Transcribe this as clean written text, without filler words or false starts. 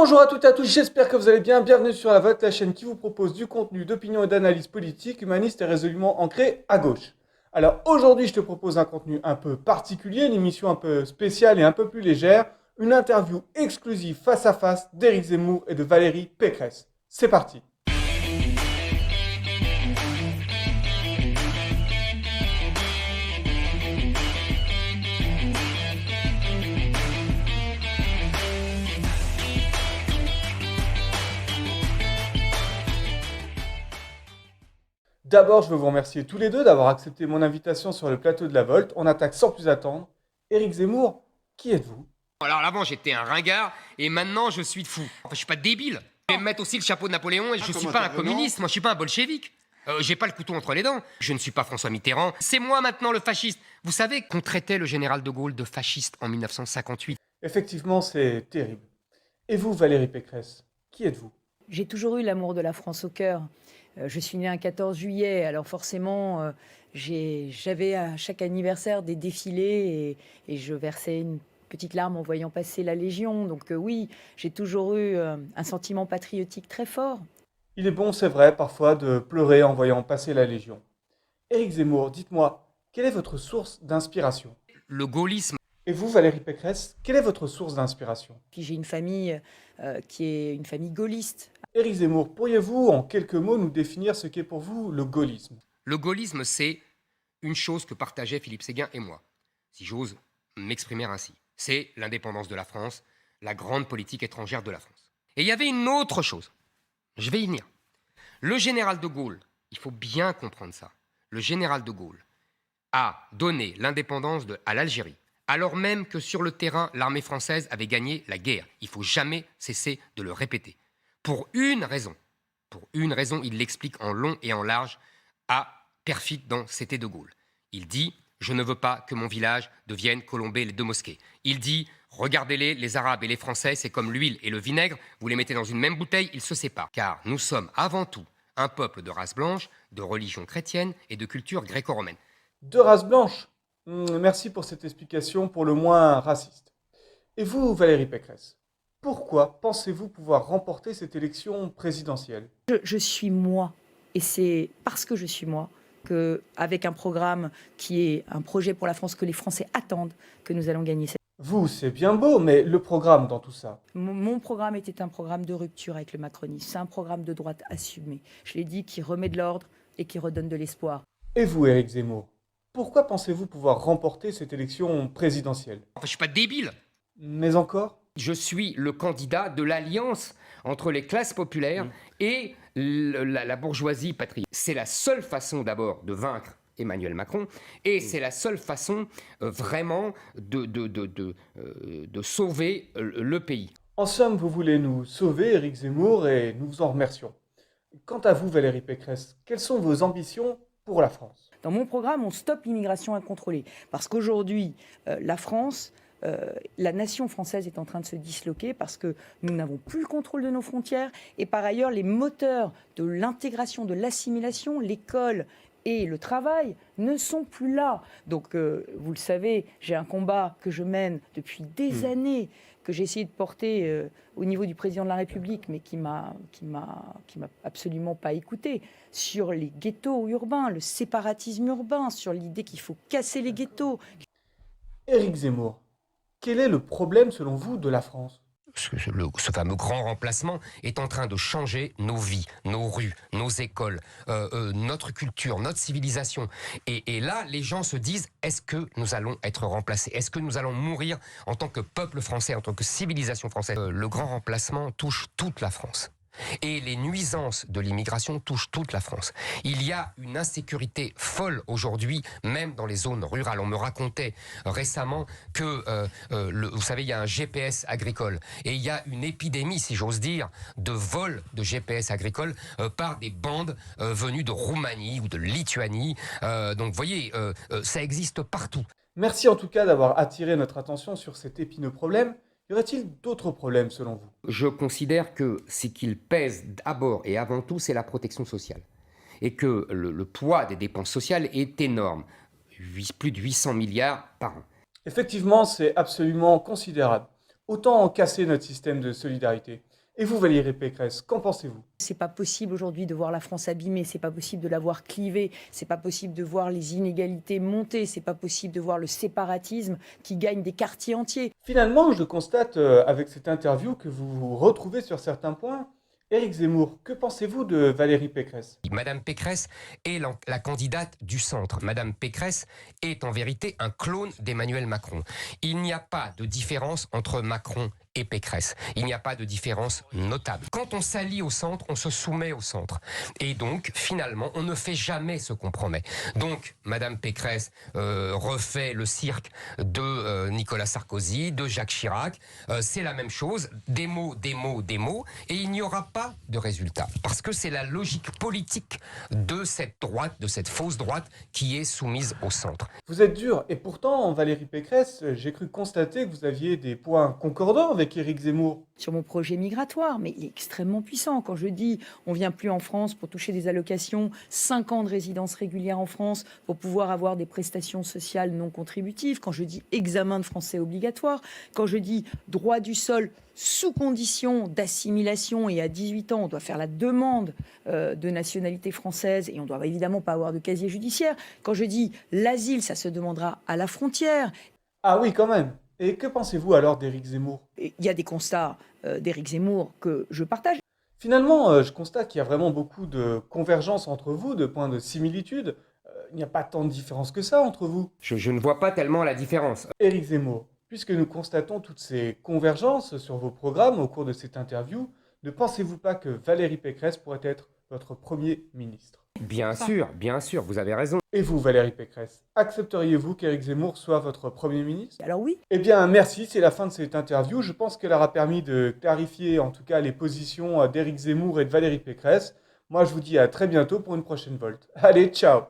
Bonjour à toutes et à tous, j'espère que vous allez bien. Bienvenue sur La Vote, la chaîne qui vous propose du contenu d'opinion et d'analyse politique, humaniste et résolument ancré à gauche. Alors aujourd'hui, je te propose un contenu un peu particulier, une émission un peu spéciale et un peu plus légère, une interview exclusive face à face d'Éric Zemmour et de Valérie Pécresse. C'est parti. D'abord, je veux vous remercier tous les deux d'avoir accepté mon invitation sur le plateau de la Volte. On attaque sans plus attendre. Éric Zemmour, qui êtes-vous? Alors avant j'étais un ringard et maintenant je suis fou. Enfin je suis pas débile. Je vais me mettre aussi le chapeau de Napoléon et je suis pas un communiste, moi je suis pas un bolchevique. J'ai pas le couteau entre les dents. Je ne suis pas François Mitterrand. C'est moi maintenant le fasciste. Vous savez qu'on traitait le général de Gaulle de fasciste en 1958. Effectivement, c'est terrible. Et vous, Valérie Pécresse, qui êtes-vous? J'ai toujours eu l'amour de la France au cœur. Je suis née un 14 juillet, alors forcément, j'avais à chaque anniversaire des défilés et je versais une petite larme en voyant passer la Légion. Donc oui, j'ai toujours eu un sentiment patriotique très fort. Il est bon, c'est vrai, parfois de pleurer en voyant passer la Légion. Éric Zemmour, dites-moi, quelle est votre source d'inspiration? Le gaullisme. Et vous, Valérie Pécresse, quelle est votre source d'inspiration? Puis j'ai une famille qui est une famille gaulliste. Éric Zemmour, pourriez-vous en quelques mots nous définir ce qu'est pour vous le gaullisme? Le gaullisme c'est une chose que partageaient Philippe Séguin et moi, si j'ose m'exprimer ainsi. C'est l'indépendance de la France, la grande politique étrangère de la France. Et il y avait une autre chose. Je vais y venir. Le général de Gaulle, il faut bien comprendre ça, le général de Gaulle a donné l'indépendance à l'Algérie, alors même que sur le terrain, l'armée française avait gagné la guerre. Il ne faut jamais cesser de le répéter. Pour une raison, il l'explique en long et en large à Perfit dans C'était de Gaulle. Il dit « Je ne veux pas que mon village devienne Colombey les deux mosquées ». Il dit « Regardez-les, les Arabes et les Français, c'est comme l'huile et le vinaigre, vous les mettez dans une même bouteille, ils se séparent. Car nous sommes avant tout un peuple de race blanche, de religion chrétienne et de culture gréco-romaine. » De race blanche. Merci pour cette explication pour le moins raciste. Et vous, Valérie Pécresse, pourquoi pensez-vous pouvoir remporter cette élection présidentielle? Je suis moi, et c'est parce que je suis moi qu'avec un programme qui est un projet pour la France que les Français attendent, que nous allons gagner cette. Vous, c'est bien beau, mais le programme dans tout ça? Mon programme était un programme de rupture avec le macronisme. C'est un programme de droite assumé. Je l'ai dit, qui remet de l'ordre et qui redonne de l'espoir. Et vous, Éric Zemmour, pourquoi pensez-vous pouvoir remporter cette élection présidentielle? Enfin, je suis pas débile. Mais encore? Je suis le candidat de l'alliance entre les classes populaires et la bourgeoisie patriote. C'est la seule façon d'abord de vaincre Emmanuel Macron et c'est la seule façon vraiment de sauver le pays. En somme, vous voulez nous sauver, Éric Zemmour, et nous vous en remercions. Quant à vous, Valérie Pécresse, quelles sont vos ambitions pour la France? Dans mon programme, on stoppe l'immigration incontrôlée. Parce qu'aujourd'hui, la France, la nation française est en train de se disloquer parce que nous n'avons plus le contrôle de nos frontières. Et par ailleurs, les moteurs de l'intégration, de l'assimilation, l'école et le travail ne sont plus là. Donc, vous le savez, j'ai un combat que je mène depuis des années, que j'ai essayé de porter au niveau du président de la République, mais qui m'a absolument pas écouté, sur les ghettos urbains, le séparatisme urbain, sur l'idée qu'il faut casser les ghettos. Éric Zemmour, quel est le problème selon vous de la France? Ce fameux grand remplacement est en train de changer nos vies, nos rues, nos écoles, notre culture, notre civilisation. Et là, les gens se disent, est-ce que nous allons être remplacés? Est-ce que nous allons mourir en tant que peuple français, en tant que civilisation française? Le grand remplacement touche toute la France. Et les nuisances de l'immigration touchent toute la France. Il y a une insécurité folle aujourd'hui, même dans les zones rurales. On me racontait récemment que, vous savez, il y a un GPS agricole. Et il y a une épidémie, si j'ose dire, de vol de GPS agricole par des bandes venues de Roumanie ou de Lituanie. Donc, vous voyez, ça existe partout. Merci en tout cas d'avoir attiré notre attention sur cet épineux problème. Y aurait-il d'autres problèmes selon vous? Je considère que ce qu'il pèse d'abord et avant tout, c'est la protection sociale. Et que le poids des dépenses sociales est énorme. Plus de 800 milliards par an. Effectivement, c'est absolument considérable. Autant casser notre système de solidarité. Et vous, Valérie Pécresse, qu'en pensez-vous? C'est pas possible aujourd'hui de voir la France abîmée, c'est pas possible de la voir clivée, c'est pas possible de voir les inégalités monter, c'est pas possible de voir le séparatisme qui gagne des quartiers entiers. Finalement, je constate avec cette interview que vous vous retrouvez sur certains points. Éric Zemmour, que pensez-vous de Valérie Pécresse? Madame Pécresse est la candidate du centre. Madame Pécresse est en vérité un clone d'Emmanuel Macron. Il n'y a pas de différence entre Macron et Pécresse. Il n'y a pas de différence notable. Quand on s'allie au centre, on se soumet au centre. Et donc, finalement, on ne fait jamais ce qu'on promet. Donc, Madame Pécresse refait le cirque de Nicolas Sarkozy, de Jacques Chirac. C'est la même chose. Des mots, des mots, des mots. Et il n'y aura pas de résultat. Parce que c'est la logique politique de cette droite, de cette fausse droite qui est soumise au centre. Vous êtes dur, et pourtant, Valérie Pécresse, j'ai cru constater que vous aviez des points concordants avec Éric Zemmour. Sur mon projet migratoire, mais il est extrêmement puissant. Quand je dis on vient plus en France pour toucher des allocations, 5 ans de résidence régulière en France pour pouvoir avoir des prestations sociales non contributives, quand je dis examen de français obligatoire, quand je dis droit du sol sous condition d'assimilation et à 18 ans, on doit faire la demande de nationalité française et on ne doit évidemment pas avoir de casier judiciaire. Quand je dis l'asile, ça se demandera à la frontière. Ah oui, quand même. Et que pensez-vous alors d'Éric Zemmour? Il y a des constats d'Éric Zemmour que je partage. Finalement, je constate qu'il y a vraiment beaucoup de convergence entre vous, de points de similitude. Il n'y a pas tant de différence que ça entre vous. Je ne vois pas tellement la différence. Éric Zemmour, puisque nous constatons toutes ces convergences sur vos programmes au cours de cette interview, ne pensez-vous pas que Valérie Pécresse pourrait être votre Premier ministre? Bien sûr, vous avez raison. Et vous, Valérie Pécresse, accepteriez-vous qu'Éric Zemmour soit votre Premier ministre? Alors oui, Eh bien, merci, c'est la fin de cette interview. Je pense qu'elle aura permis de clarifier en tout cas les positions d'Éric Zemmour et de Valérie Pécresse. Moi, je vous dis à très bientôt pour une prochaine Volte. Allez, ciao!